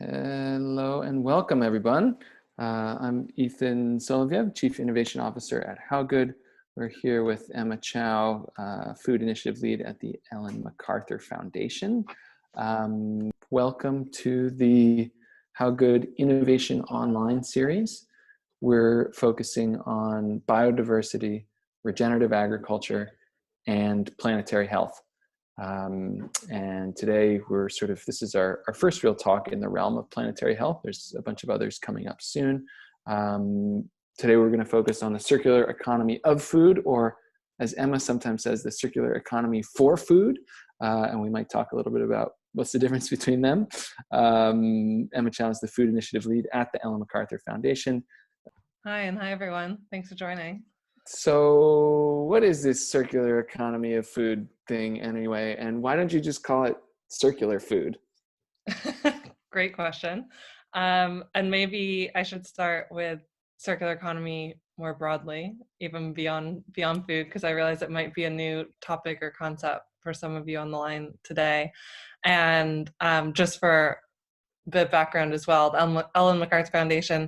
Hello and welcome, everyone. I'm Ethan Soloviev, Chief Innovation Officer at How Good. We're here with Emma Chow, Food Initiative Lead at the Ellen MacArthur Foundation. Welcome to the How Good Innovation Online series. We're focusing on biodiversity, regenerative agriculture, and planetary health. And today this is our first real talk in the realm of planetary health. There's a bunch of others coming up soon. Today we're going to focus on the circular economy of food, or as Emma sometimes says, the circular economy for food. And we might talk a little bit about what's the difference between them. Emma Chow is the Food Initiative Lead at the Ellen MacArthur Foundation. Hi, and hi everyone. Thanks for joining. So what is this circular economy of food thing anyway? And why don't you just call it circular food? Great question. And maybe I should start with circular economy more broadly, even beyond food, because I realize it might be a new topic or concept for some of you on the line today. And just for the background as well, the Ellen MacArthur Foundation,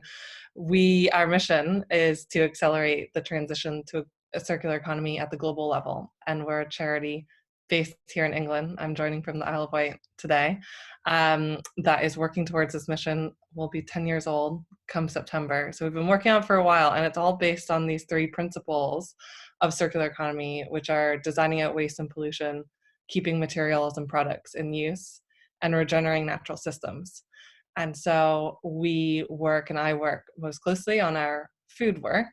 our mission is to accelerate the transition to a circular economy at the global level. And we're a charity based here in England. I'm joining from the Isle of Wight today. That is working towards this mission. We'll be 10 years old come September. So we've been working on it for a while, and it's all based on these three principles of circular economy, which are designing out waste and pollution, keeping materials and products in use, and regenerating natural systems. And so I work most closely on our food work,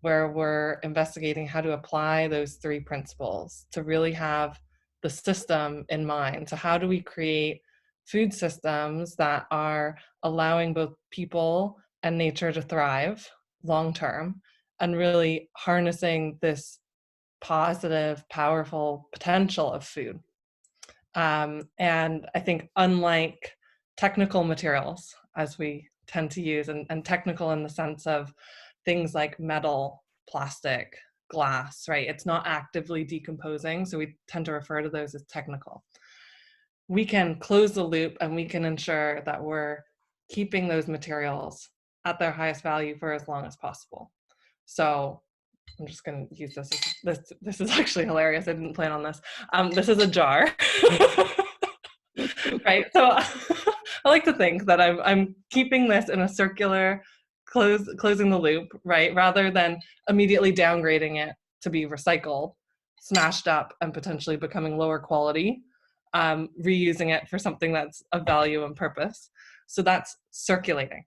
where we're investigating how to apply those three principles to really have the system in mind. So how do we create food systems that are allowing both people and nature to thrive long term, and really harnessing this positive, powerful potential of food? And I think unlike technical materials, as we tend to use, and technical in the sense of things like metal, plastic, glass, right? It's not actively decomposing, so we tend to refer to those as technical. We can close the loop and we can ensure that we're keeping those materials at their highest value for as long as possible. So I'm just going to use this. This is actually hilarious. I didn't plan on this. This is a jar. Right. So I like to think that I'm keeping this in a circular, closing the loop, right? Rather than immediately downgrading it to be recycled, smashed up, and potentially becoming lower quality, reusing it for something that's of value and purpose. So that's circulating.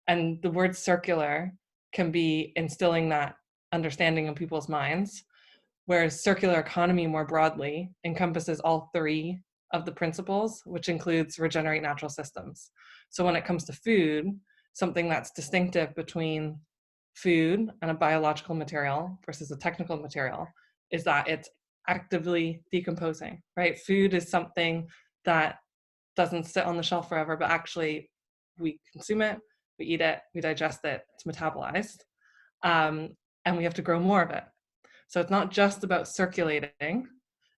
And the word circular can be instilling that understanding in people's minds, whereas circular economy more broadly encompasses all three of the principles, which includes regenerate natural systems. So when it comes to food, something that's distinctive between food and a biological material versus a technical material is that it's actively decomposing, right? Food is something that doesn't sit on the shelf forever, but actually we consume it, we eat it, we digest it, it's metabolized, and we have to grow more of it. So it's not just about circulating,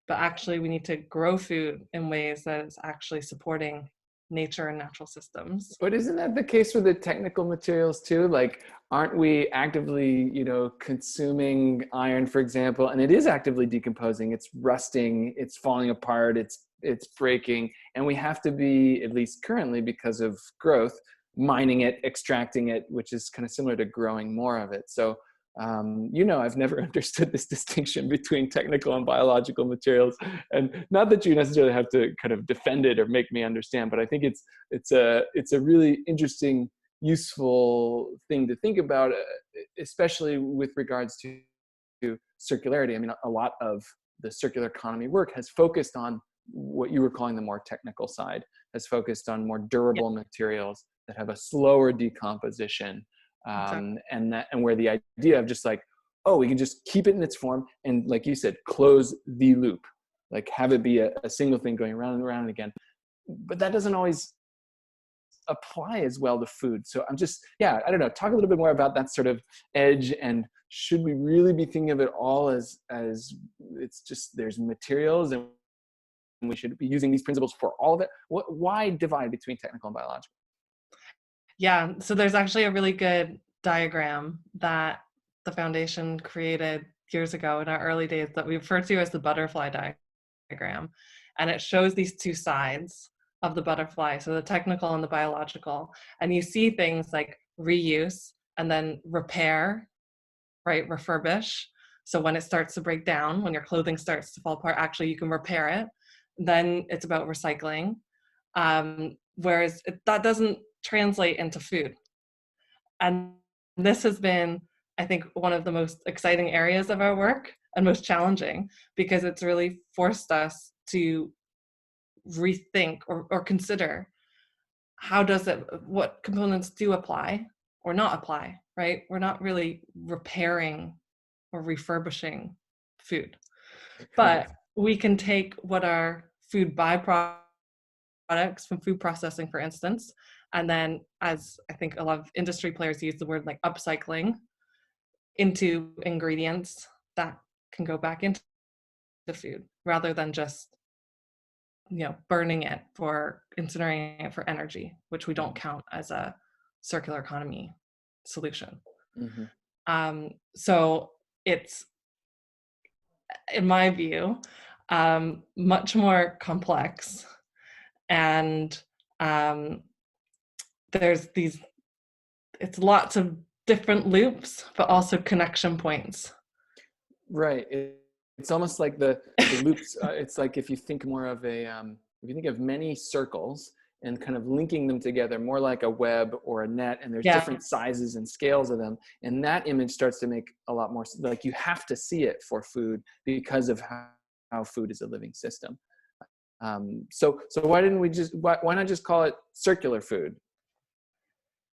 but actually we need to grow food in ways that is actually supporting nature and natural systems. But isn't that the case for the technical materials too? Like, aren't we actively, consuming iron, for example, and it is actively decomposing, it's rusting, it's falling apart, it's breaking, and we have to be, at least currently because of growth, mining it, extracting it, which is kind of similar to growing more of it. So I've never understood this distinction between technical and biological materials, and not that you necessarily have to kind of defend it or make me understand, but I think it's a really interesting, useful thing to think about, especially with regards to circularity. I mean, a lot of the circular economy work has focused on what you were calling the more technical side, has focused on more durable materials that have a slower decomposition. Exactly. And where the idea of just like, oh, we can just keep it in its form and, like you said, close the loop, like have it be a single thing going around and around again. But that doesn't always apply as well to food. So I don't know, talk a little bit more about that sort of edge, and should we really be thinking of it all as it's just, there's materials and we should be using these principles for all of it? Why divide between technical and biological? Yeah, so there's actually a really good diagram that the foundation created years ago in our early days that we refer to as the butterfly diagram. And it shows these two sides of the butterfly, so the technical and the biological. And you see things like reuse and then repair, right? Refurbish. So when it starts to break down, when your clothing starts to fall apart, actually you can repair it. Then it's about recycling. Whereas that doesn't translate into food. And this has been, I think, one of the most exciting areas of our work and most challenging, because it's really forced us to rethink or consider what components do apply or not apply, right? We're not really repairing or refurbishing food, Right. but we can take what are food byproducts from food processing, for instance, and then, as I think a lot of industry players use the word, like upcycling into ingredients that can go back into the food, rather than just burning it for incinerating it for energy, which we don't count as a circular economy solution. Mm-hmm. So it's, in my view, much more complex, and um, there's these, it's lots of different loops, but also connection points. Right. It's almost like the loops. It's like if you think more of if you think of many circles and kind of linking them together, more like a web or a net, and there's Yeah, different sizes and scales of them. And that image starts to make a lot more, like you have to see it for food because of how food is a living system. So why didn't we why not just call it circular food?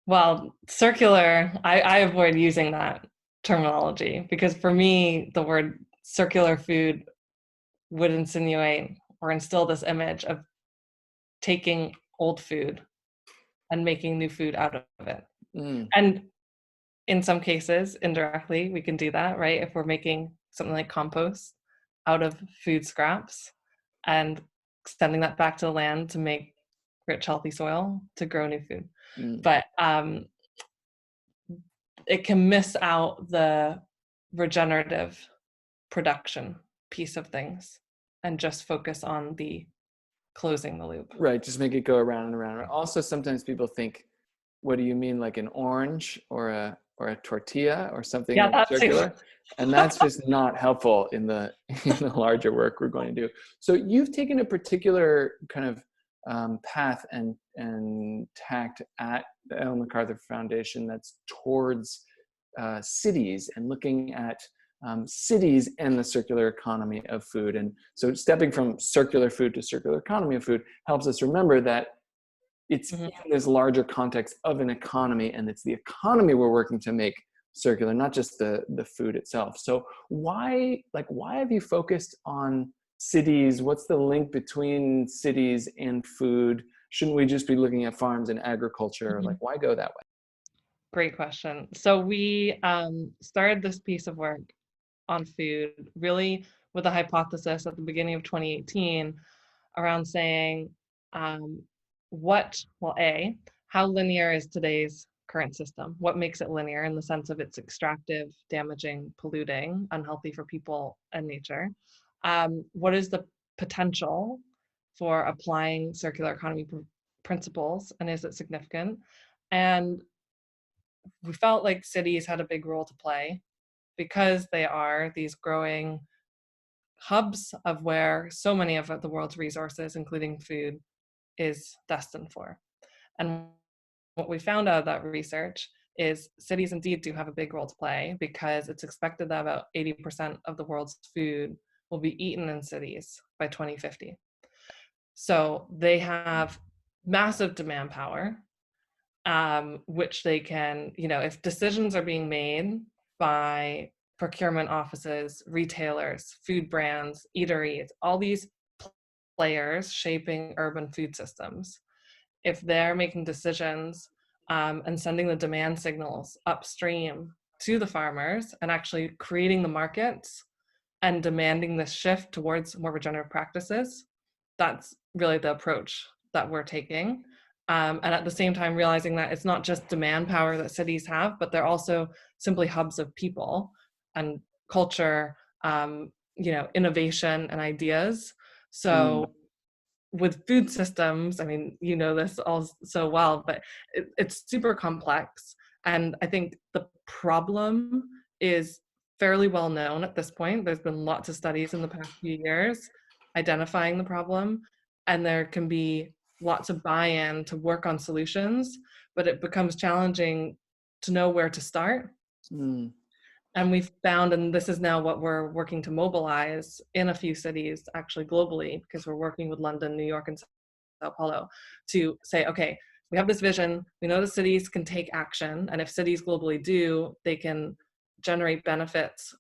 well, circular, I avoid using that terminology, because for me, the word circular food would insinuate or instill this image of taking old food and making new food out of it. Mm, And in some cases, indirectly, we can do that, right? If we're making something like compost out of food scraps and sending that back to the land to make rich, healthy soil to grow new food. mm. But it can miss out the regenerative production piece of things and just focus on the closing the loop. Right, just make it go around and around. Also, sometimes people think, what do you mean, like an orange or a tortilla or something Yeah, like that too. circular? And that's just not helpful in the in the larger work we're going to do. So you've taken a particular kind of path and tact at the Ellen MacArthur Foundation that's towards cities and looking at cities and the circular economy of food. And so stepping from circular food to circular economy of food helps us remember that it's Mhm. in this larger context of an economy, and it's the economy we're working to make circular, not just the food itself. So why have you focused on cities? What's the link between cities and food? Shouldn't we just be looking at farms and agriculture? Like, Mhm. why go that way? Great question. So we started this piece of work on food really with a hypothesis at the beginning of 2018 around saying, um, how linear is today's current system? What makes it linear in the sense of it's extractive, damaging, polluting, unhealthy for people and nature? What is the potential for applying circular economy principles, and is it significant? And we felt like cities had a big role to play because they are these growing hubs of where so many of the world's resources, including food, is destined for. And what we found out of that research is cities indeed do have a big role to play, because it's expected that about 80% of the world's food will be eaten in cities by 2050. So they have massive demand power, which they can, if decisions are being made by procurement offices, retailers, food brands, eateries, all these players shaping urban food systems, if they're making decisions and sending the demand signals upstream to the farmers and actually creating the markets and demanding this shift towards more regenerative practices, that's really the approach that we're taking. And at the same time realizing that it's not just demand power that cities have, but they're also simply hubs of people and culture, innovation and ideas. Mm. So with food systems, I mean, you know this all so well, but it's super complex. And I think the problem is fairly well known at this point. There's been lots of studies in the past few years identifying the problem, and there can be lots of buy-in to work on solutions, but it becomes challenging to know where to start. Mm. And we've found, and this is now what we're working to mobilize in a few cities, actually globally, because we're working with London, New York, and Sao Paulo, to say, okay, we have this vision. We know the cities can take action. And if cities globally do, they can generate benefits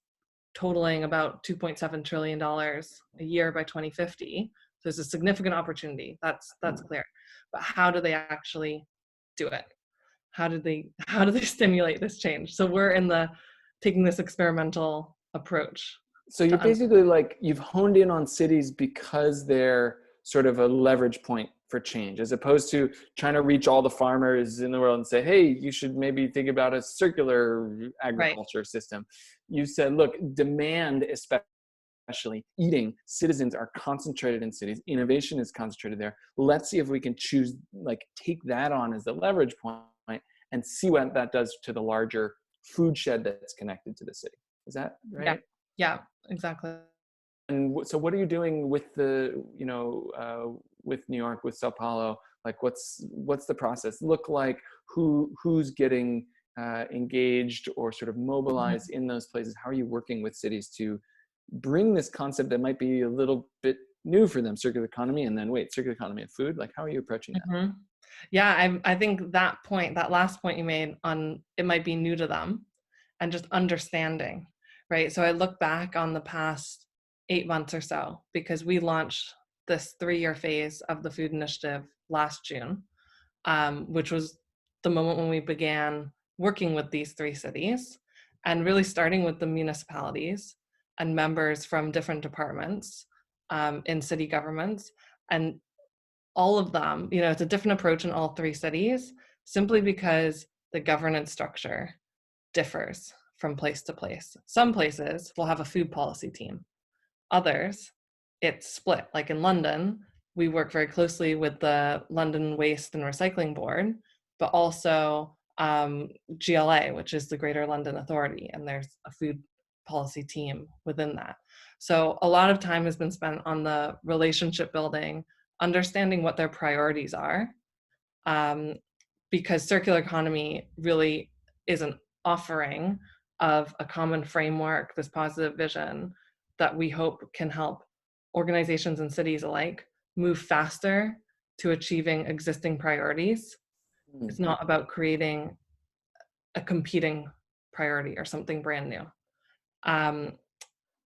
totaling about $2.7 trillion a year by 2050. So there's a significant opportunity. That's clear. But how do they actually do it? How do they stimulate this change? So we're in the taking this experimental approach So you're to basically like, you've honed in on cities because they're sort of a leverage point for change, as opposed to trying to reach all the farmers in the world and say, hey, you should maybe think about a circular right. agriculture system. You said, look, demand, especially eating, citizens are concentrated in cities. Innovation is concentrated there. Let's see if we can choose, like, take that on as the leverage point and see what that does to the larger food shed that's connected to the city. Is that Yeah. right? Yeah, exactly. And so what are you doing with the, with New York, with Sao Paulo? Like, what's the process look like? Who's getting engaged or sort of Mhm. mobilized in those places? How are you working with cities to bring this concept that might be a little bit new for them, circular economy, and then wait, circular economy and food? Like, how are you approaching that? Mhm. Yeah, I think that point, that last point you made on it might be new to them and just understanding, right? So I look back on the past 8 months or so because we launched this 3-year phase of the food initiative last June, which was the moment when we began working with these 3 cities and really starting with the municipalities and members from different departments in city governments. And all of them, it's a different approach in all 3 cities simply because the governance structure differs from place to place. Some places will have a food policy team. Others, it's split. Like in London, we work very closely with the London Waste and Recycling Board, but also GLA, which is the Greater London Authority, and there's a food policy team within that. So a lot of time has been spent on the relationship building, understanding what their priorities are, um, because circular economy really is an offering of a common framework, this positive vision that we hope can help organizations and cities alike move faster to achieving existing priorities. Hmm. It's not about creating a competing priority or something brand new. Um,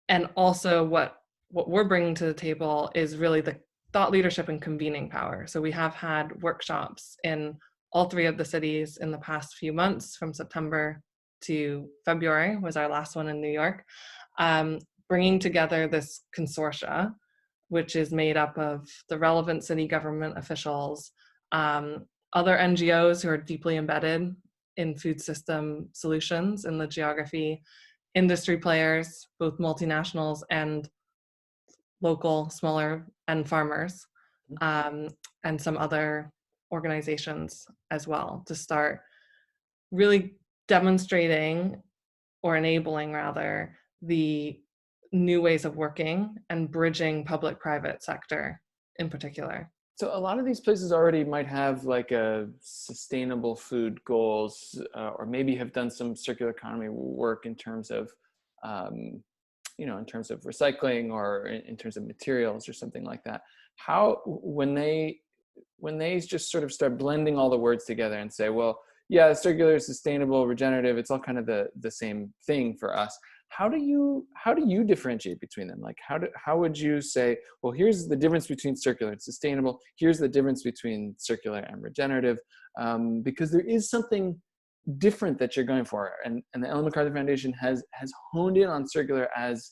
and also what we're bringing to the table is really the thought leadership and convening power. So we have had workshops in all 3 of the cities in the past few months. From September to February was our last one in New York, um, bringing together this consortia, which is made up of the relevant city government officials, other NGOs who are deeply embedded in food system solutions in the geography, industry players, both multinationals and local, smaller, and farmers, um, and some other organizations as well, to start really demonstrating or enabling, rather, the new ways of working and bridging public-private sector in particular. So a lot of these places already might have like a sustainable food goals, or maybe have done some circular economy work in terms of, um, in terms of recycling or in terms of materials or something like that. How, when they just sort of start blending all the words together and say, well, yeah, circular, sustainable, regenerative, it's all kind of the same thing for us. How do you differentiate between them? Like, how would you say, well, here's the difference between circular and sustainable, here's the difference between circular and regenerative, because there is something different that you're going for, and the Ellen MacArthur Foundation has honed in on circular as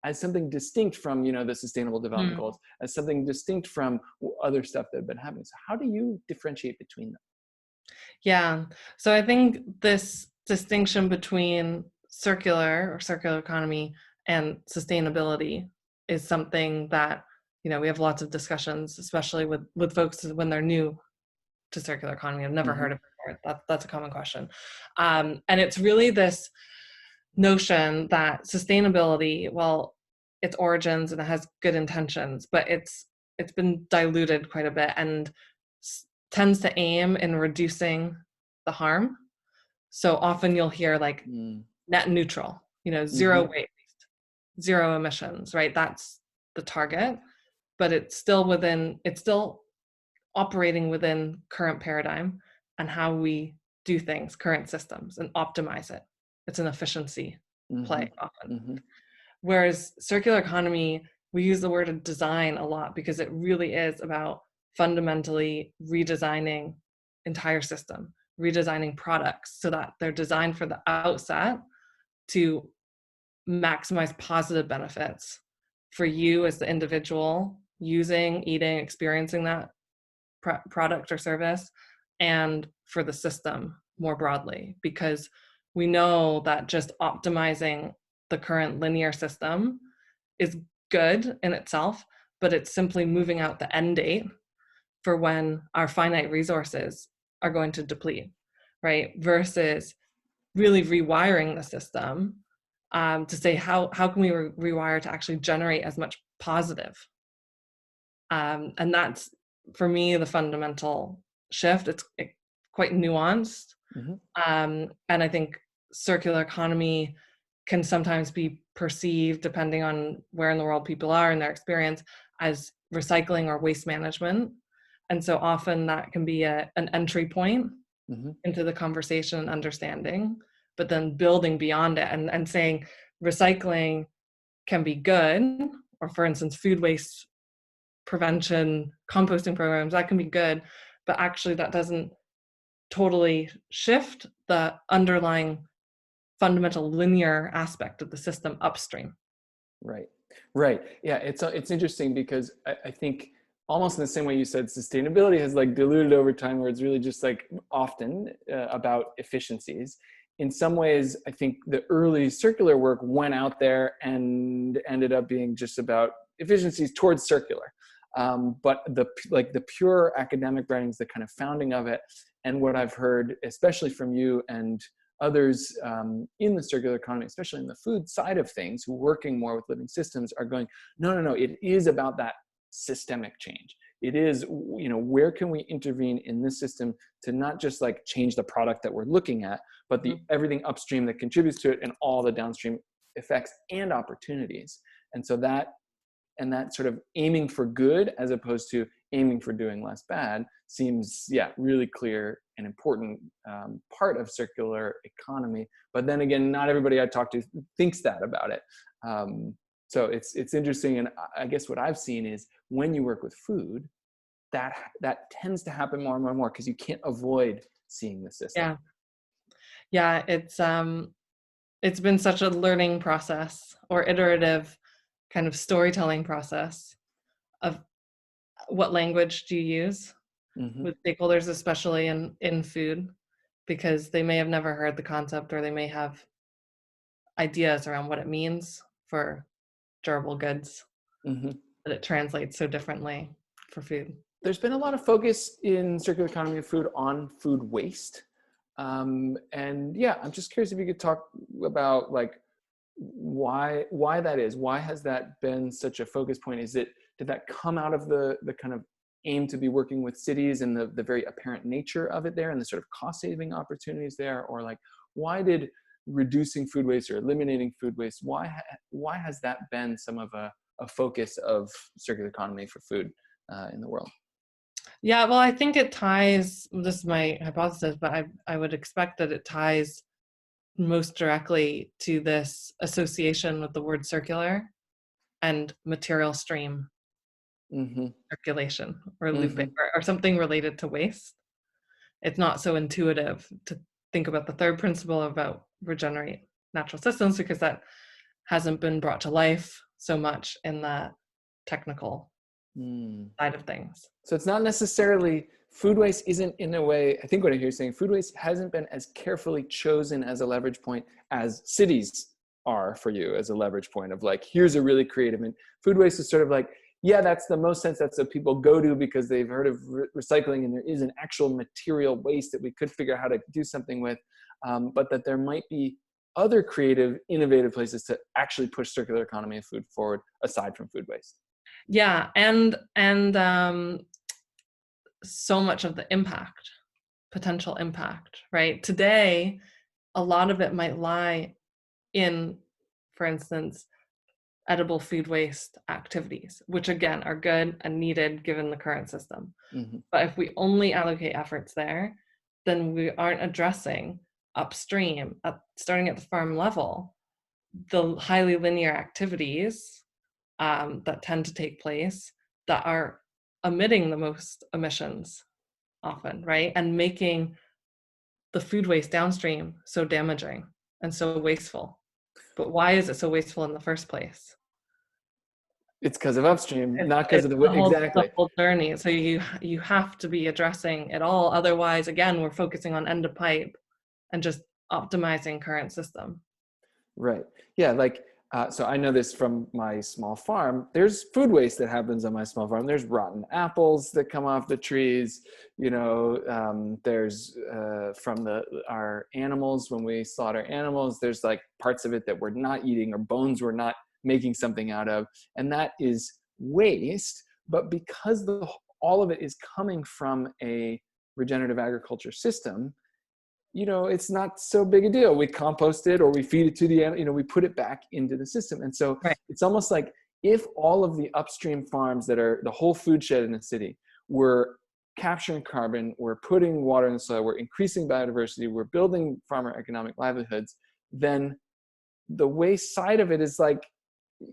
as something distinct from, the Sustainable Development Mm. Goals, as something distinct from other stuff that have been happening. So how do you differentiate between them? Yeah. So I think this distinction between circular economy and sustainability is something that, we have lots of discussions, especially with folks when they're new to circular economy. I've never heard of it before. That's a common question. And it's really this notion that sustainability, well, its origins and it has good intentions, but it's been diluted quite a bit and tends to aim in reducing the harm. So often you'll hear like Mm. net neutral, zero Mm-hmm. waste, zero emissions, right? That's the target, but it's still operating within current paradigm and how we do things, current systems, and optimize it. It's an efficiency Mm-hmm. play often. Mm-hmm. Whereas circular economy, we use the word design a lot because it really is about fundamentally redesigning entire system, redesigning products so that they're designed for the outset to maximize positive benefits for you as the individual using, eating, experiencing that product or service, and for the system more broadly, because we know that just optimizing the current linear system is good in itself, but it's simply moving out the end date for when our finite resources are going to deplete, right? Versus really rewiring the system, to say how can we rewire to actually generate as much positive. And that's, for me, the fundamental shift. It's quite nuanced. Mm-hmm. And I think circular economy can sometimes be perceived, depending on where in the world people are and their experience, as recycling or waste management. And so often that can be an entry point Mm-hmm. into the conversation and understanding, but then building beyond it and saying recycling can be good, or for instance, food waste prevention, composting programs, that can be good, but actually that doesn't totally shift the underlying fundamental linear aspect of the system upstream. Right. Right. Yeah. It's interesting because I think almost in the same way you said sustainability has like diluted over time, where it's really just like often about efficiencies. In some ways, I think the early circular work went out there and ended up being just about efficiencies towards circular. But the pure academic writings, the kind of founding of it, and what I've heard, especially from you and others in the circular economy, especially in the food side of things, who are working more with living systems, are going, no, it is about that systemic change. It is, where can we intervene in this system to not just like change the product that we're looking at, but the everything upstream that contributes to it and all the downstream effects and opportunities. And so that sort of aiming for good as opposed to aiming for doing less bad seems, really clear and important part of circular economy. But then again, not everybody I talk to thinks that about it. So it's interesting. And I guess what I've seen is when you work with food, that tends to happen more and more and more because you can't avoid seeing the system. Yeah, it's been such a learning process, or iterative kind of storytelling process of what language do you use with stakeholders, especially in food, because they may have never heard the concept, or they may have ideas around what it means for durable goods, Mm-hmm. but it translates so differently for food. There's been a lot of focus in circular economy of food on food waste. And I'm just curious if you could talk about like why that is. Why has that been such a focus point? Did that come out of the kind of aim to be working with cities and the very apparent nature of it there and the sort of cost saving opportunities there? Or like, why did reducing food waste or eliminating food waste, why has that been some of a focus of circular economy for food in the world? Yeah, well, I think it ties, this is my hypothesis, but I would expect that it ties most directly to this association with the word circular and material stream Mm-hmm. circulation or looping, Mm-hmm. or something related to waste. It's not so intuitive to think about the third principle about regenerate natural systems, because that hasn't been brought to life so much in the technical Mm. side of things. So it's not necessarily, food waste isn't, in a way, I think what I hear you saying, food waste hasn't been as carefully chosen as a leverage point as cities are for you as a leverage point of like, here's a really creative, and food waste is sort of like, yeah, that's the most sense, that's what people go to because they've heard of recycling and there is an actual material waste that we could figure out how to do something with, but that there might be other creative, innovative places to actually push circular economy of food forward aside from food waste. Yeah, and so much of the impact, potential impact, right? Today, a lot of it might lie in, for instance, edible food waste activities, which again are good and needed given the current system. Mm-hmm. But if we only allocate efforts there, then we aren't addressing upstream, starting at the farm level, the highly linear activities that tend to take place that are emitting the most emissions often, right? And making the food waste downstream so damaging and so wasteful. But why is it so wasteful in the first place? It's because of upstream, It's, not because it's of the, the exactly. whole journey. So you have to be addressing it all. Otherwise, again, we're focusing on end of pipe and just optimizing current system. Right. Yeah. Like, so I know this from my small farm. There's food waste that happens on my small farm. There's rotten apples that come off the trees. You know, there's from our animals when we slaughter animals. There's like parts of it that we're not eating or bones we're not making something out of, and that is waste. But because all of it is coming from a regenerative agriculture system, you know, it's not so big a deal. We compost it or we feed it to the, you know, we put it back into the system. And so Right. it's almost like if all of the upstream farms that are the whole food shed in a city were capturing carbon, we're putting water in the soil, we're increasing biodiversity, we're building farmer economic livelihoods, then the waste side of it is like,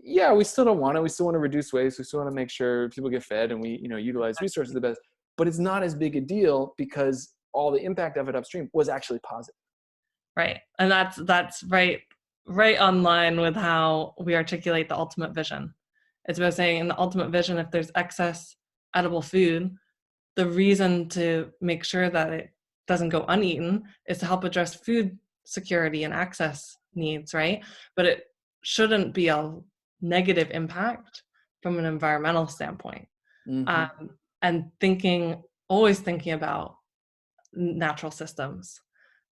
yeah, we still don't want it. We still want to reduce waste. We still want to make sure people get fed and we, you know, utilize resources the best, but it's not as big a deal because all the impact of it upstream was actually positive. Right. And that's right on line with how we articulate the ultimate vision. It's about saying in the ultimate vision, if there's excess edible food, the reason to make sure that it doesn't go uneaten is to help address food security and access needs, right? But it shouldn't be a negative impact from an environmental standpoint. Mm-hmm. And always thinking about natural systems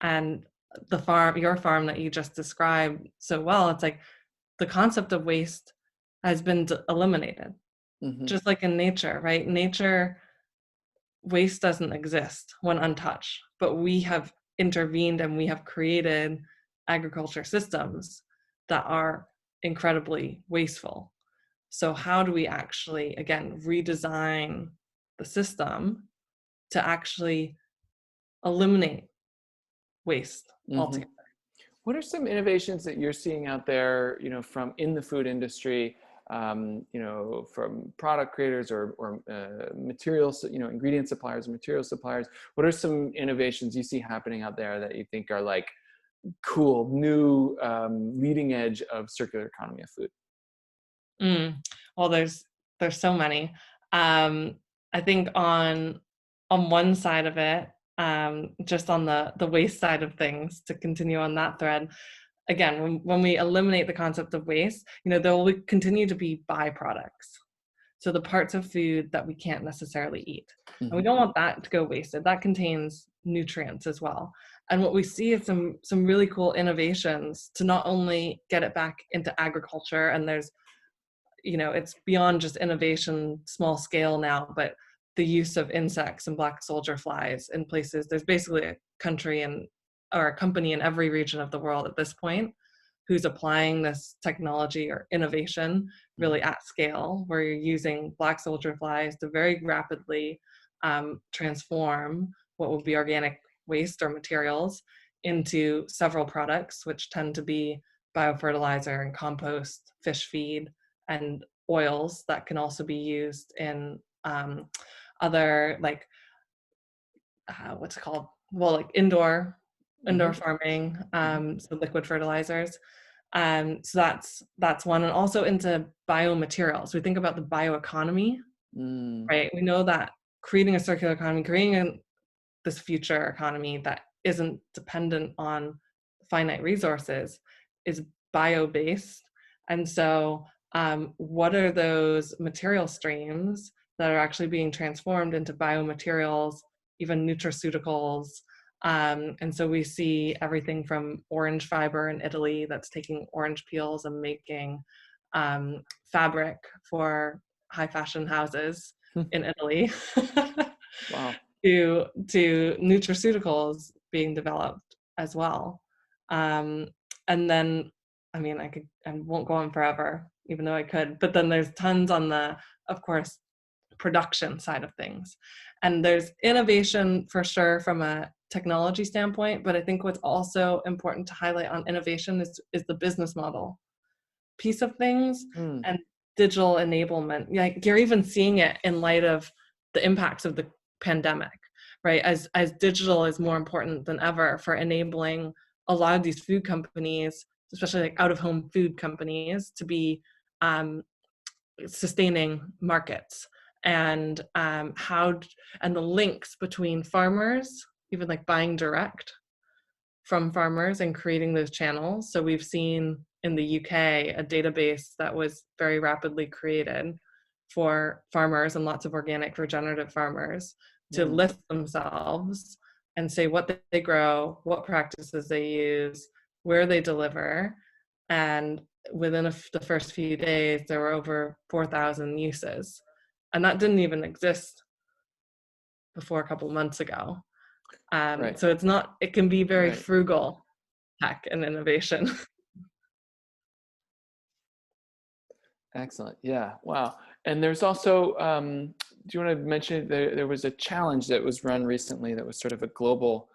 and your farm that you just described so well. It's like the concept of waste has been eliminated, Mm-hmm. just like in nature, right? Nature, waste doesn't exist when untouched, but we have intervened and we have created agriculture systems that are incredibly wasteful. So how do we actually, again, redesign the system to actually eliminate waste Mm-hmm. altogether? What are some innovations that you're seeing out there, you know, from in the food industry, you know, from product creators or materials, you know, ingredient suppliers, material suppliers? What are some innovations you see happening out there that you think are like cool, new, leading edge of circular economy of food? Well, there's so many. Um, I think on one side of it, just on the waste side of things, to continue on that thread, again, when we eliminate the concept of waste, you know, there will continue to be byproducts. So the parts of food that we can't necessarily eat. And we Mm-hmm. don't want that to go wasted. That contains nutrients as well. And what we see is some really cool innovations to not only get it back into agriculture, and there's, you know, it's beyond just innovation, small scale now, but the use of insects and black soldier flies in places. There's basically a country or a company in every region of the world at this point who's applying this technology or innovation really at scale, where you're using black soldier flies to very rapidly transform what would be organic waste or materials into several products, which tend to be biofertilizer and compost, fish feed, and oils that can also be used in other, like, what's it called? Well, like indoor Mm-hmm. farming, Mm-hmm. so liquid fertilizers. So that's one. And also into biomaterials. We think about the bioeconomy, Mm. right? We know that creating a circular economy, this future economy that isn't dependent on finite resources is bio-based. And so what are those material streams that are actually being transformed into biomaterials, even nutraceuticals? And so we see everything from orange fiber in Italy that's taking orange peels and making fabric for high fashion houses in Italy. Wow. to nutraceuticals being developed as well. And then, I mean, I won't go on forever, even though I could, but then there's tons on the, of course, production side of things. And there's innovation for sure from a technology standpoint, but I think what's also important to highlight on innovation is the business model piece of things Mm. and digital enablement. Like you're even seeing it in light of the impacts of the pandemic, right? As digital is more important than ever for enabling a lot of these food companies, especially like out of home food companies, to be sustaining markets and and the links between farmers, even like buying direct from farmers and creating those channels. So we've seen in the UK a database that was very rapidly created for farmers and lots of organic regenerative farmers to Mm. list themselves and say what they grow, what practices they use, where they deliver. And within the first few days, there were over 4,000 uses. And that didn't even exist before a couple of months ago. Right. So it can be very Right. frugal tech and innovation. Excellent. Yeah. Wow. And there's also, do you want to mention there was a challenge that was run recently that was sort of a global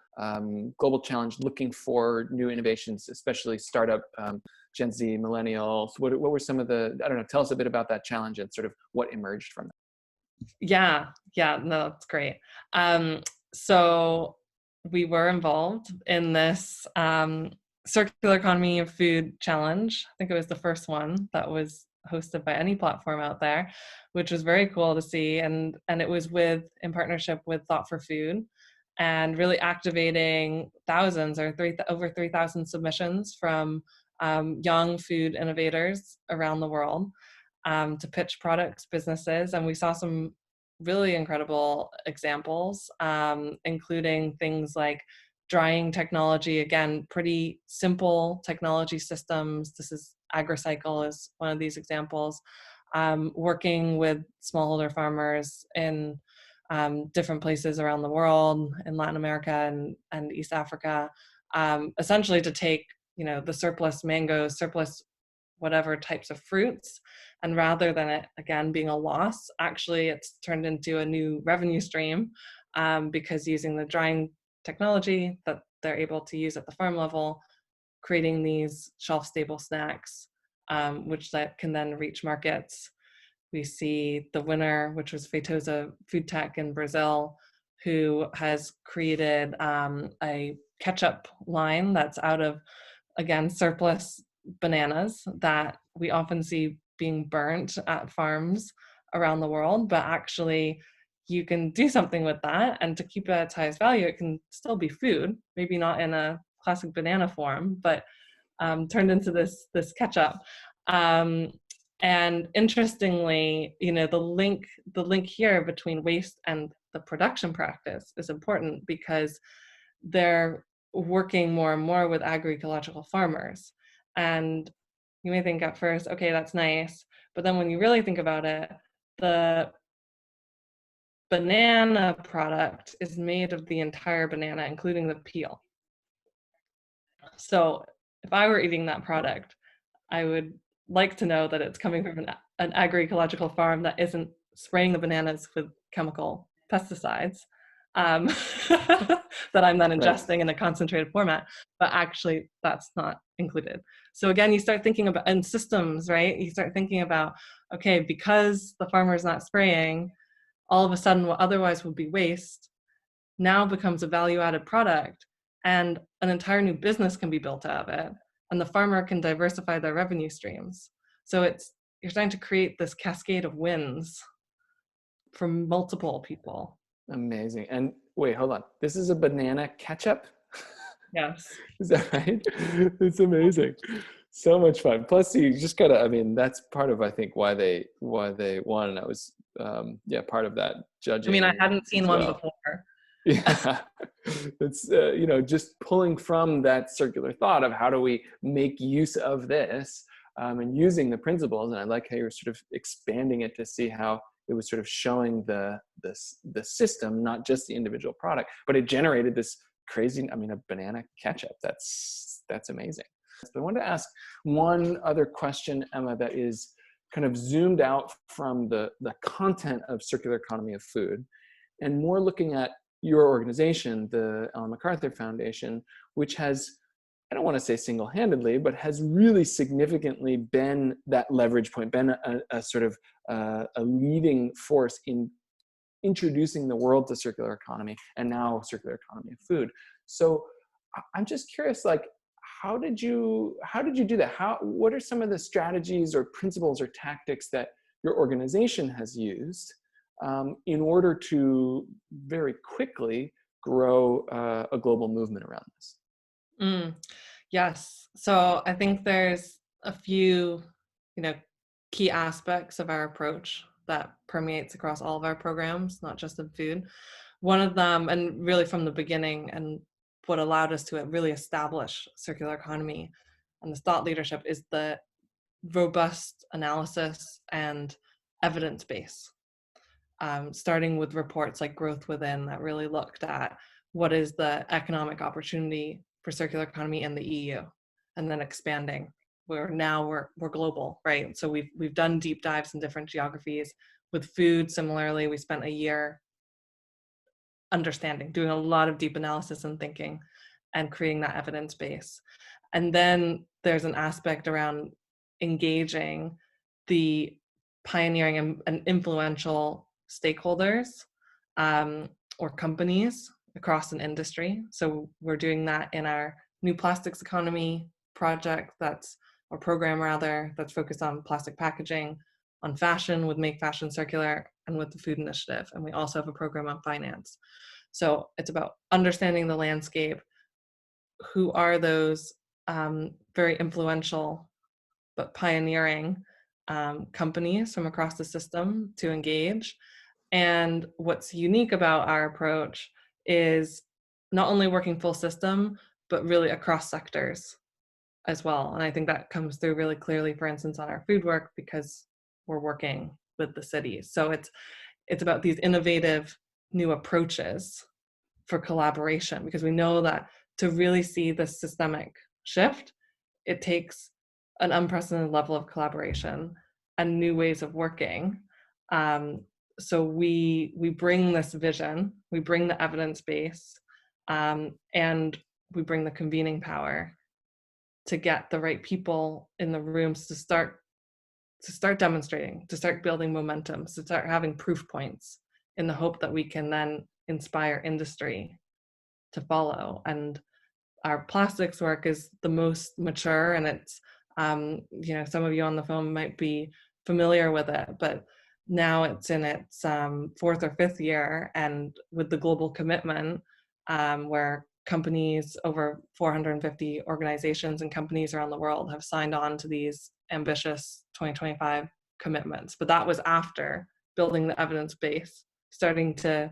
challenge looking for new innovations, especially startup Gen Z millennials. What were some of the, I don't know, tell us a bit about that challenge and sort of what emerged from that. Yeah, no, that's great. So we were involved in this circular economy of food challenge. I think it was the first one that was hosted by any platform out there, which was very cool to see. And it was in partnership with Thought for Food, and really activating thousands or over 3,000 submissions from young food innovators around the world to pitch products, businesses. And we saw some really incredible examples, including things like drying technology, again, pretty simple technology systems. This is AgriCycle is one of these examples, working with smallholder farmers in different places around the world, in Latin America and East Africa, essentially to take, the surplus mangoes, surplus whatever types of fruits, and rather than it again being a loss, actually it's turned into a new revenue stream, because using the drying technology that they're able to use at the farm level, creating these shelf stable snacks, which that can then reach markets. We see the winner, which was Feitosa Food Tech in Brazil, who has created a ketchup line that's out of, again, surplus bananas that we often see being burnt at farms around the world, but actually you can do something with that, and to keep it at its highest value, it can still be food, maybe not in a classic banana form, but turned into this ketchup. Um, and interestingly, the link here between waste and the production practice is important because they're working more and more with agroecological farmers. And you may think at first, okay, that's nice. But then when you really think about it, the banana product is made of the entire banana, including the peel. So if I were eating that product, I would like to know that it's coming from an agroecological farm that isn't spraying the bananas with chemical pesticides, um, that I'm then Right. ingesting in a concentrated format, but actually that's not included. So again, you start thinking about, and systems, right? You start thinking about, okay, because the farmer is not spraying, all of a sudden what otherwise would be waste now becomes a value added product, and an entire new business can be built out of it. and the farmer can diversify their revenue streams. So you're starting to create this cascade of wins for multiple people. Amazing. And wait, hold on. This is a banana ketchup? Yes. Is that right? It's amazing. So much fun. Plus, you just gotta. I mean, that's part of I think why they won. And I was yeah, part of that I mean, I judging hadn't seen as one well. before. Yeah, it's just pulling from that circular thought of how do we make use of this, and using the principles. And I like how you're sort of expanding it to see how it was sort of showing the system, not just the individual product, but it generated this crazy. I mean, a banana ketchup. That's amazing. So I wanted to ask one other question, Emma, that is kind of zoomed out from the content of circular economy of food, and more looking at your organization, the Ellen MacArthur Foundation, which has, I don't want to say single-handedly, but has really significantly been that leverage point, been a sort of a leading force in introducing the world to circular economy, and now circular economy of food. So I'm just curious, like, how did you do that? What are some of the strategies or principles or tactics that your organization has used in order to very quickly grow a global movement around this? Yes. So I think there's a few, key aspects of our approach that permeates across all of our programs, not just in food. One of them, and really from the beginning, and what allowed us to really establish circular economy and this thought leadership, is the robust analysis and evidence base. Starting with reports like Growth Within that really looked at what is the economic opportunity for circular economy in the EU, and then expanding. We're global, right? So we've done deep dives in different geographies. With food, similarly, we spent a year understanding, doing a lot of deep analysis and thinking, and creating that evidence base. And then there's an aspect around engaging the pioneering and influential stakeholders, or companies across an industry. So we're doing that in our New Plastics Economy project, or program rather, that's focused on plastic packaging, on fashion with Make Fashion Circular, and with the Food Initiative. And we also have a program on finance. So it's about understanding the landscape. Who are those very influential but pioneering companies from across the system to engage? And what's unique about our approach is not only working full system, but really across sectors as well. And I think that comes through really clearly, for instance, on our food work, because we're working with the cities. So it's about these innovative new approaches for collaboration, because we know that to really see the systemic shift, it takes an unprecedented level of collaboration and new ways of working. So we bring this vision, we bring the evidence base, and we bring the convening power to get the right people in the rooms to start demonstrating, to start building momentum, to start having proof points, in the hope that we can then inspire industry to follow. And our plastics work is the most mature, and it's some of you on the phone might be familiar with it, but now it's in its fourth or fifth year, and with the global commitment, where companies, over 450 organizations and companies around the world, have signed on to these ambitious 2025 commitments. But that was after building the evidence base, starting to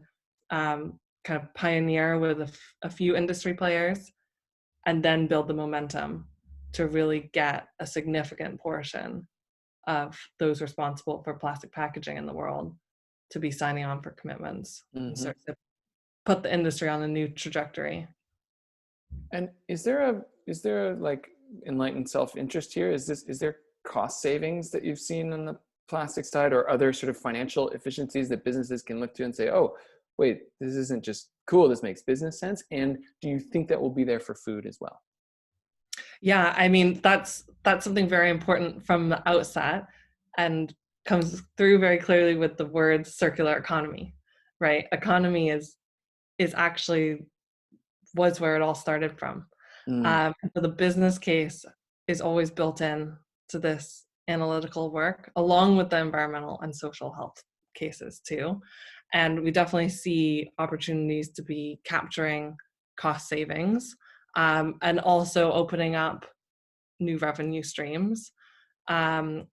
kind of pioneer with a few industry players, and then build the momentum to really get a significant portion of those responsible for plastic packaging in the world to be signing on for commitments, and start to put the industry on a new trajectory. And is there like enlightened self-interest here? Is there cost savings that you've seen on the plastic side, or other sort of financial efficiencies that businesses can look to and say, oh, wait, this isn't just cool, this makes business sense? And do you think that will be there for food as well? Yeah, I mean, that's something very important from the outset, and comes through very clearly with the word circular economy, right? Economy is actually was where it all started from. Mm. For the business case is always built in to this analytical work, along with the environmental and social health cases too. And we definitely see opportunities to be capturing cost savings, and also opening up new revenue streams. And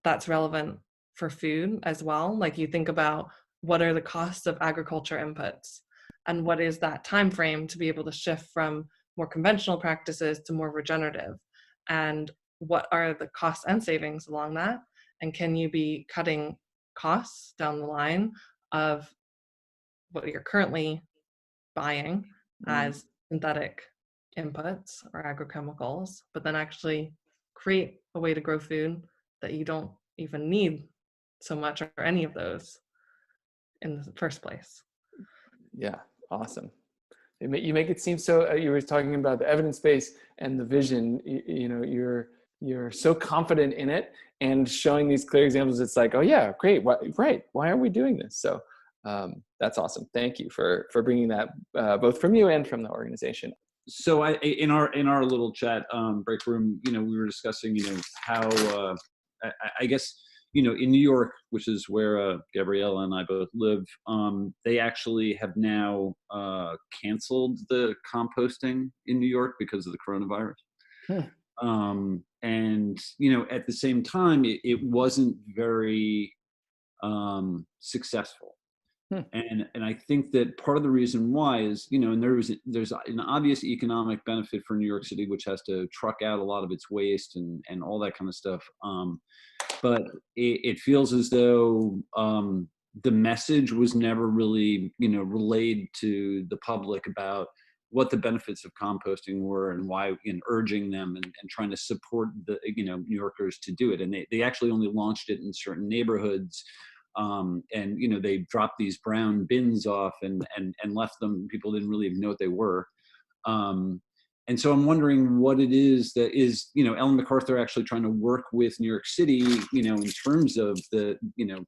that's relevant for food as well. Like, you think about what are the costs of agriculture inputs, and what is that time frame to be able to shift from more conventional practices to more regenerative, and what are the costs and savings along that, and can you be cutting costs down the line of what you're currently buying Mm. as synthetic inputs or agrochemicals, but then actually create a way to grow food that you don't even need so much or any of those in the first place. Yeah, awesome. You make it seem so. You were talking about the evidence base and the vision. You know, you're so confident in it and showing these clear examples. It's like, oh yeah, great. Right? Why are we doing this? So that's awesome. Thank you for bringing that both from you and from the organization. So in our little chat break room, you know, we were discussing, you know, how I guess, you know, in New York, which is where Gabriella and I both live, they actually have now canceled the composting in New York because of the coronavirus. And you know, at the same time, it wasn't very successful. And I think that part of the reason why is, you know, and there's an obvious economic benefit for New York City, which has to truck out a lot of its waste and all that kind of stuff. But it feels as though the message was never really, you know, relayed to the public about what the benefits of composting were and why, in urging them and trying to support the, you know, New Yorkers to do it. And they actually only launched it in certain neighborhoods. And you know, they dropped these brown bins off and left them. People didn't really even know what they were. And so I'm wondering what it is that is, you know, Ellen MacArthur actually trying to work with New York City, you know, in terms of the, you know,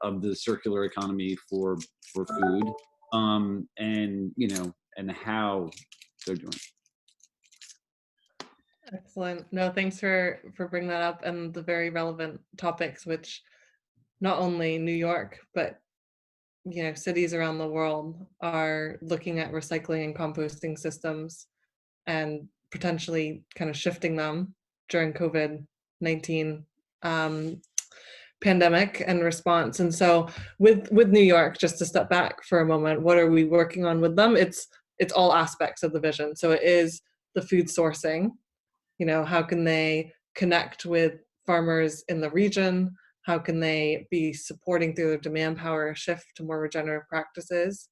of the circular economy for food, and you know, and how they're doing. Excellent. No, thanks for bringing that up, and the very relevant topics, which not only New York, but you know, cities around the world are looking at recycling and composting systems and potentially kind of shifting them during COVID-19 pandemic and response. And so with New York, just to step back for a moment, what are we working on with them? It's all aspects of the vision. So it is the food sourcing, you know, how can they connect with farmers in the region? How can they be supporting through their demand power a shift to more regenerative practices?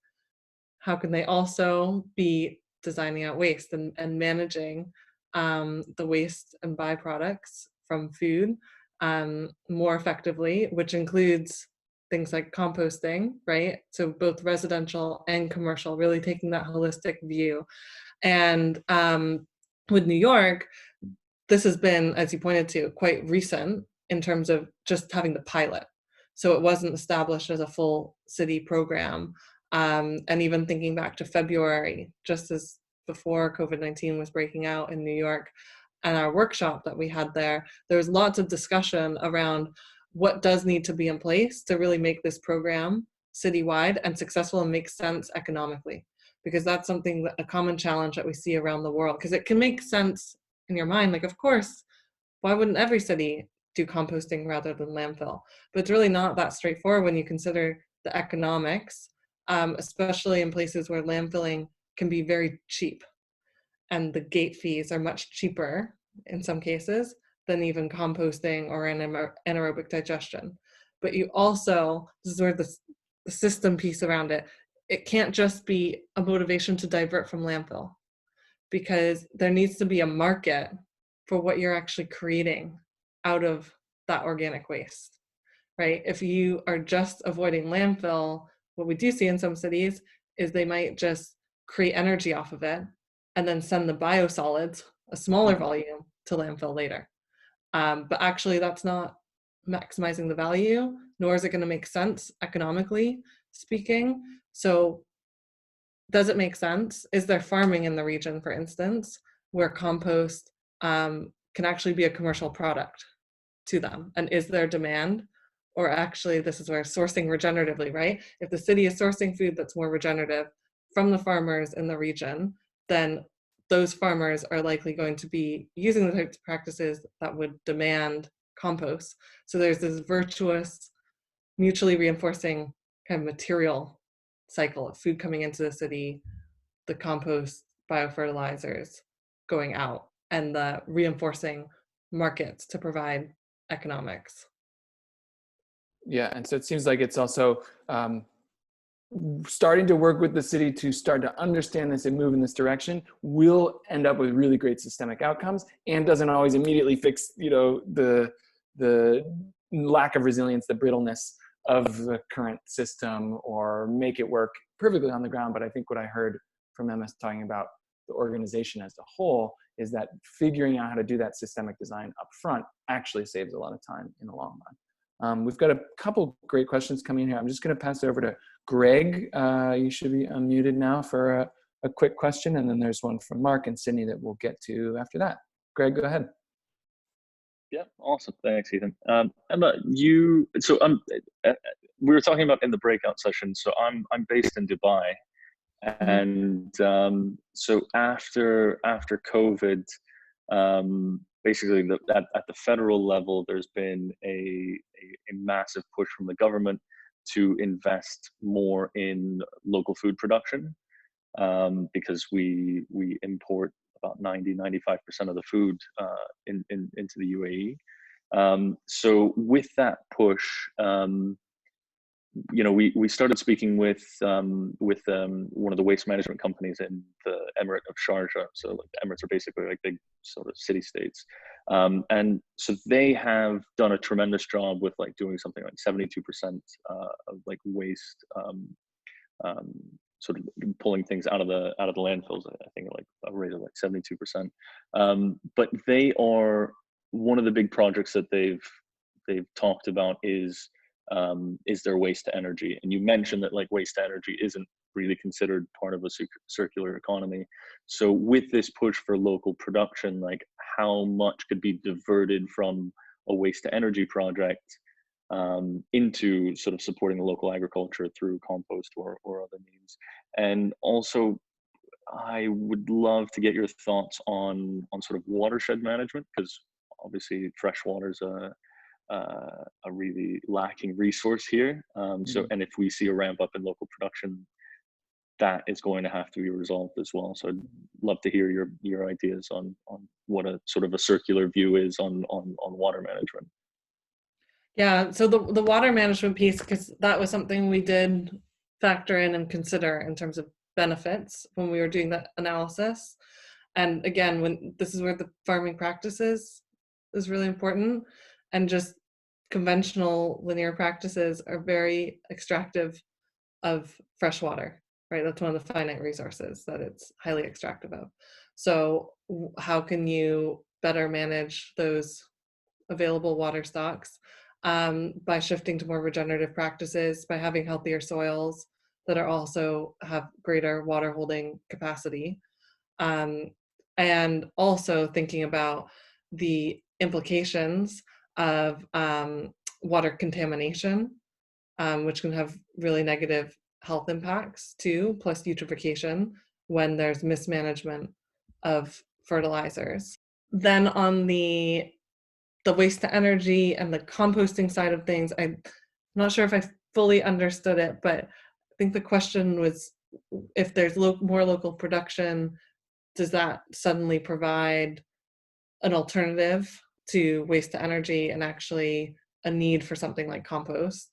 How can they also be designing out waste and managing the waste and byproducts from food more effectively, which includes things like composting, right? So both residential and commercial, really taking that holistic view. And with New York, this has been, as you pointed to, quite recent in terms of just having the pilot. So it wasn't established as a full city program. And even thinking back to February, just as before COVID-19 was breaking out in New York, and our workshop that we had there was lots of discussion around what does need to be in place to really make this program citywide and successful and make sense economically. Because that's something, a common challenge that we see around the world, because it can make sense in your mind, like, of course, why wouldn't every city do composting rather than landfill? But it's really not that straightforward when you consider the economics, especially in places where landfilling can be very cheap, and the gate fees are much cheaper in some cases than even composting or anaerobic digestion. But you also, this is where the system piece around it, it can't just be a motivation to divert from landfill, because there needs to be a market for what you're actually creating out of that organic waste, right? If you are just avoiding landfill, what we do see in some cities is they might just create energy off of it and then send the biosolids, a smaller volume, to landfill later. But actually that's not maximizing the value, nor is it going to make sense economically speaking. So does it make sense? Is there farming in the region, for instance, where compost can actually be a commercial product to them? And is there demand? Or actually, this is where sourcing regeneratively, right? If the city is sourcing food that's more regenerative from the farmers in the region, then those farmers are likely going to be using the types of practices that would demand compost. So there's this virtuous, mutually reinforcing kind of material cycle of food coming into the city, the compost, biofertilizers going out, and the reinforcing markets to provide economics. Yeah, and so it seems like it's also starting to work with the city to start to understand this and move in this direction will end up with really great systemic outcomes, and doesn't always immediately fix, you know, the lack of resilience, the brittleness of the current system, or make it work perfectly on the ground. But I think what I heard from Emma talking about the organization as a whole is that figuring out how to do that systemic design up front actually saves a lot of time in the long run. We've got a couple great questions coming in here. I'm just going to pass it over to Greg. You should be unmuted now for a quick question, and then there's one from Mark and Sydney that we'll get to after that. Greg, go ahead. Yeah, awesome. Thanks, Ethan. Emma, we were talking about in the breakout session. So I'm based in Dubai, and so after COVID, basically at the federal level, there's been a massive push from the government to invest more in local food production, because we import about 95% of the food into the UAE. So with that push, you know, we started speaking with one of the waste management companies in the Emirate of Sharjah. So like the Emirates are basically like big sort of city states, and so they have done a tremendous job with like doing something like 72% of like waste, sort of pulling things out of the landfills. I think like a rate of like 72%. But they are one of the big projects that they've talked about is their waste to energy. And you mentioned that like waste to energy isn't really considered part of a circular economy. So with this push for local production, like how much could be diverted from a waste to energy project into sort of supporting the local agriculture through compost or other means? And also, I would love to get your thoughts on sort of watershed management, because obviously fresh water is a really lacking resource here. So, and if we see a ramp up in local production, that is going to have to be resolved as well. So I'd love to hear your ideas on what a sort of a circular view is on water management. Yeah, so the water management piece, because that was something we did factor in and consider in terms of benefits when we were doing that analysis. And again, when this is where the farming practices is really important, and just conventional linear practices are very extractive of fresh water, right? That's one of the finite resources that it's highly extractive of. So how can you better manage those available water stocks? By shifting to more regenerative practices, by having healthier soils that are also have greater water holding capacity, and also thinking about the implications of water contamination, which can have really negative health impacts too, plus eutrophication when there's mismanagement of fertilizers. Then on the waste to energy and the composting side of things, I'm not sure if I fully understood it, but I think the question was, if there's more local production, does that suddenly provide an alternative to waste to energy and actually a need for something like compost?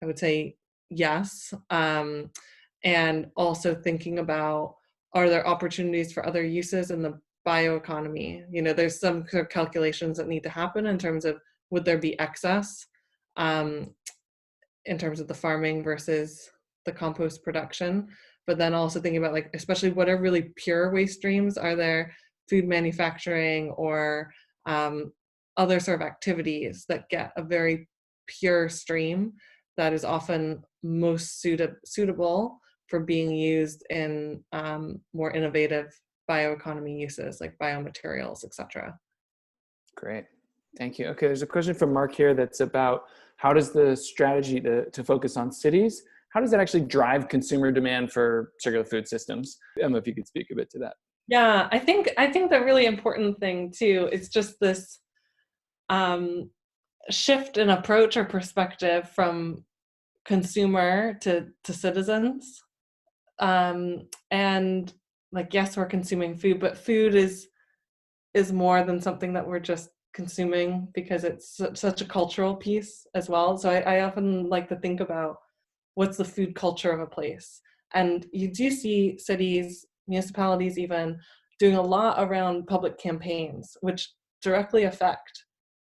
I would say yes. And also thinking about, are there opportunities for other uses in the bioeconomy? You know, there's some calculations that need to happen in terms of, would there be excess in terms of the farming versus the compost production? But then also thinking about, like, especially what are really pure waste streams? Are there food manufacturing or other sort of activities that get a very pure stream that is often most suitable for being used in more innovative bioeconomy uses like biomaterials, etc. Great. Thank you. Okay, there's a question from Mark here that's about how does the strategy to focus on cities, how does that actually drive consumer demand for circular food systems? Emma, if you could speak a bit to that. Yeah, I think the really important thing too is just this shift in approach or perspective from consumer to citizens. And like, yes, we're consuming food, but food is more than something that we're just consuming, because it's such a cultural piece as well. So I often like to think about what's the food culture of a place. And you do see cities, municipalities even, doing a lot around public campaigns, which directly affect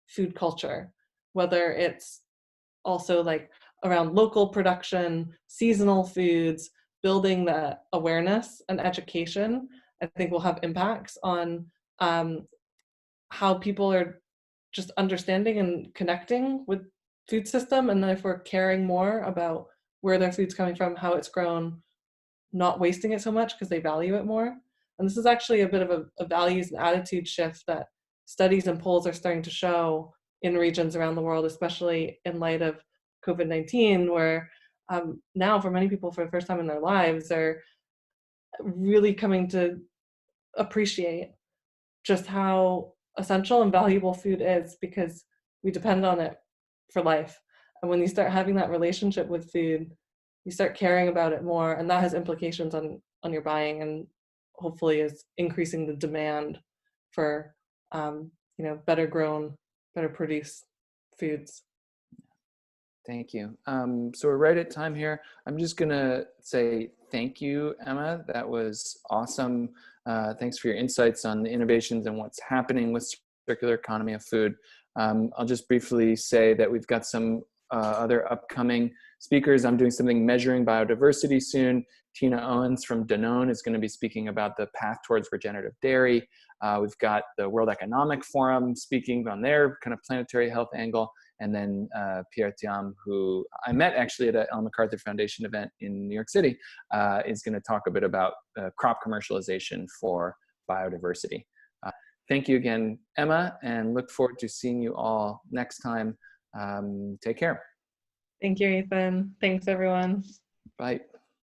food culture, whether it's also like around local production, seasonal foods, building the awareness and education. I think will have impacts on how people are just understanding and connecting with food system, and then if we're caring more about where their food's coming from, how it's grown, not wasting it so much because they value it more. And this is actually a bit of a values and attitude shift that studies and polls are starting to show in regions around the world, especially in light of COVID-19, where now for many people for the first time in their lives are really coming to appreciate just how essential and valuable food is, because we depend on it for life. And when you start having that relationship with food, you start caring about it more, and that has implications on your buying, and hopefully is increasing the demand for better grown, better produced foods. Thank you. So we're right at time here. I'm just gonna say thank you, Emma. That was awesome. Thanks for your insights on the innovations and what's happening with circular economy of food. I'll just briefly say that we've got some other upcoming speakers. I'm doing something measuring biodiversity soon. Tina Owens from Danone is going to be speaking about the path towards regenerative dairy. We've got the World Economic Forum speaking on their kind of planetary health angle. And then Pierre Thiam, who I met actually at an Ellen MacArthur Foundation event in New York City, is going to talk a bit about crop commercialization for biodiversity. Thank you again, Emma, and look forward to seeing you all next time. Take care. Thank you, Ethan. Thanks, everyone. Bye.